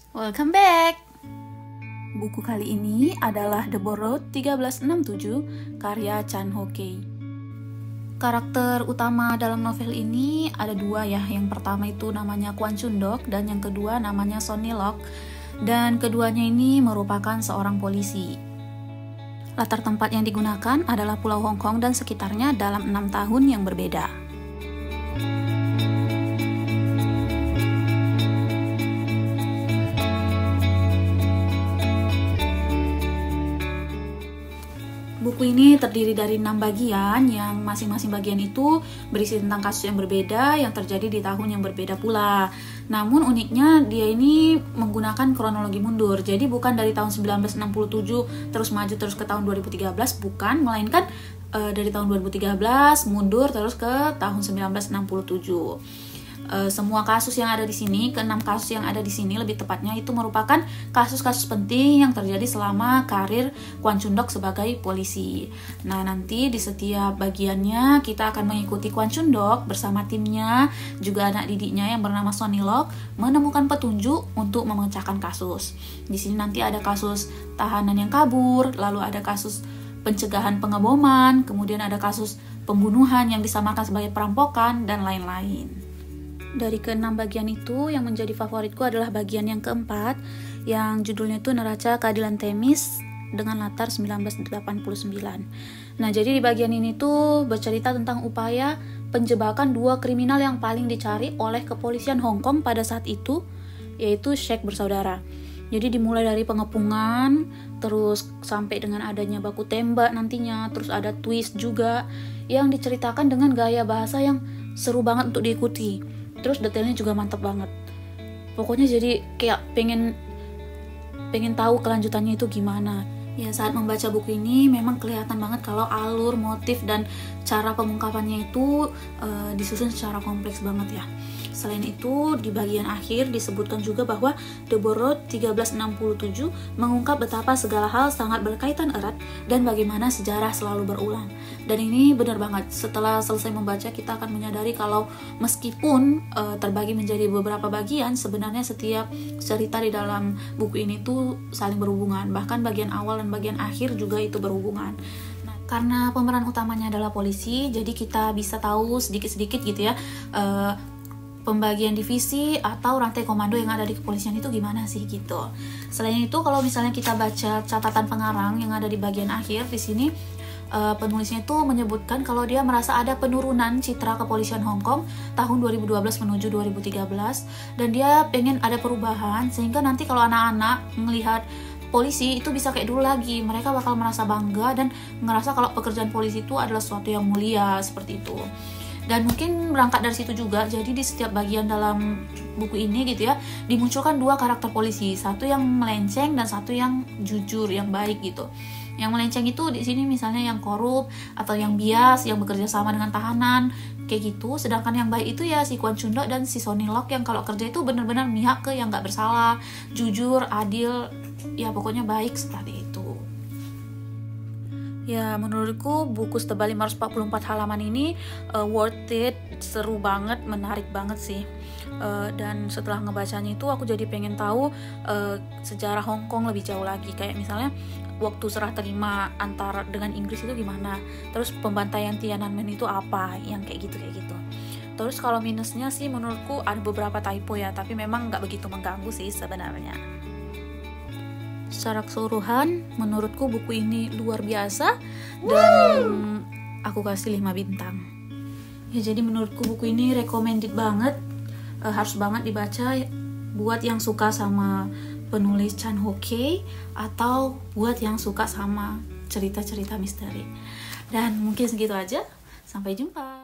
Welcome back! Buku kali ini adalah The Borrowed 1367 karya Chan Ho Kei. Karakter utama dalam novel ini ada dua ya. Yang pertama itu namanya Kwon Chun Dok dan yang kedua namanya Sonny Lok. Dan keduanya ini merupakan seorang polisi. Latar tempat yang digunakan adalah Pulau Hong Kong dan sekitarnya dalam 6 tahun yang berbeda. Buku ini terdiri dari 6 bagian yang masing-masing bagian itu berisi tentang kasus yang berbeda yang terjadi di tahun yang berbeda pula. Namun uniknya dia ini menggunakan kronologi mundur. Jadi bukan dari tahun 1967 terus maju terus ke tahun 2013, bukan, melainkan dari tahun 2013 mundur terus ke tahun 1967. Semua kasus yang ada di sini, ke-6 kasus yang ada di sini lebih tepatnya itu merupakan kasus-kasus penting yang terjadi selama karir Kwon Chun Dok sebagai polisi. Nah, nanti di setiap bagiannya kita akan mengikuti Kwon Chun Dok bersama timnya, juga anak didiknya yang bernama Sonny Lok, menemukan petunjuk untuk memecahkan kasus. Di sini nanti ada kasus tahanan yang kabur, lalu ada kasus pencegahan pengeboman, kemudian ada kasus pembunuhan yang disamakan sebagai perampokan, dan lain-lain. Dari ke-6 bagian itu, yang menjadi favoritku adalah bagian yang keempat, yang judulnya itu Neraca Keadilan Temis dengan latar 1989. Nah, jadi di bagian ini tuh bercerita tentang upaya penjebakan 2 kriminal yang paling dicari oleh kepolisian Hong Kong pada saat itu, yaitu Sheikh bersaudara. Jadi dimulai dari pengepungan, terus sampai dengan adanya baku tembak nantinya, terus ada twist juga yang diceritakan dengan gaya bahasa yang seru banget untuk diikuti. Terus detailnya juga mantap banget. Pokoknya jadi kayak pengen tahu kelanjutannya itu gimana. Ya, saat membaca buku ini memang kelihatan banget kalau alur, motif, dan cara pengungkapannya itu disusun secara kompleks banget ya. Selain itu, di bagian akhir disebutkan juga bahwa The Borrowed 1367 mengungkap betapa segala hal sangat berkaitan erat dan bagaimana sejarah selalu berulang. Dan ini benar banget, setelah selesai membaca kita akan menyadari kalau meskipun terbagi menjadi beberapa bagian, sebenarnya setiap cerita di dalam buku ini tuh saling berhubungan. Bahkan bagian awal dan bagian akhir juga itu berhubungan. Karena pemeran utamanya adalah polisi, jadi kita bisa tahu sedikit-sedikit gitu ya pembagian divisi atau rantai komando yang ada di kepolisian itu gimana sih gitu. Selain itu, kalau misalnya kita baca catatan pengarang yang ada di bagian akhir di sini, penulisnya itu menyebutkan kalau dia merasa ada penurunan citra kepolisian Hong Kong tahun 2012 menuju 2013 dan dia pengen ada perubahan sehingga nanti kalau anak-anak melihat polisi itu bisa kayak dulu lagi, mereka bakal merasa bangga dan ngerasa kalau pekerjaan polisi itu adalah sesuatu yang mulia seperti itu. Dan mungkin berangkat dari situ juga, jadi di setiap bagian dalam buku ini gitu ya, dimunculkan 2 karakter polisi, satu yang melenceng dan satu yang jujur, yang baik gitu. Yang melenceng itu di sini misalnya yang korup atau yang bias, yang bekerja sama dengan tahanan, kayak gitu. Sedangkan yang baik itu ya si Kwon Chun Dok dan si Sonny Lok yang kalau kerja itu benar-benar mihak ke yang nggak bersalah, jujur, adil, ya pokoknya baik seperti itu. Ya, menurutku buku setebal 544 halaman ini worth it, seru banget, menarik banget sih. Dan setelah ngebacanya itu aku jadi pengen tahu sejarah Hong Kong lebih jauh lagi. Kayak misalnya waktu serah terima antara dengan Inggris itu gimana. Terus pembantaian Tiananmen itu apa, yang kayak gitu. Terus kalau minusnya sih menurutku ada beberapa typo ya, tapi memang nggak begitu mengganggu sih sebenarnya. Secara keseluruhan, menurutku buku ini luar biasa dan aku kasih 5 bintang. Ya, jadi menurutku buku ini recommended banget, harus banget dibaca buat yang suka sama penulis Chan Ho Kei atau buat yang suka sama cerita-cerita misteri. Dan mungkin segitu aja, sampai jumpa.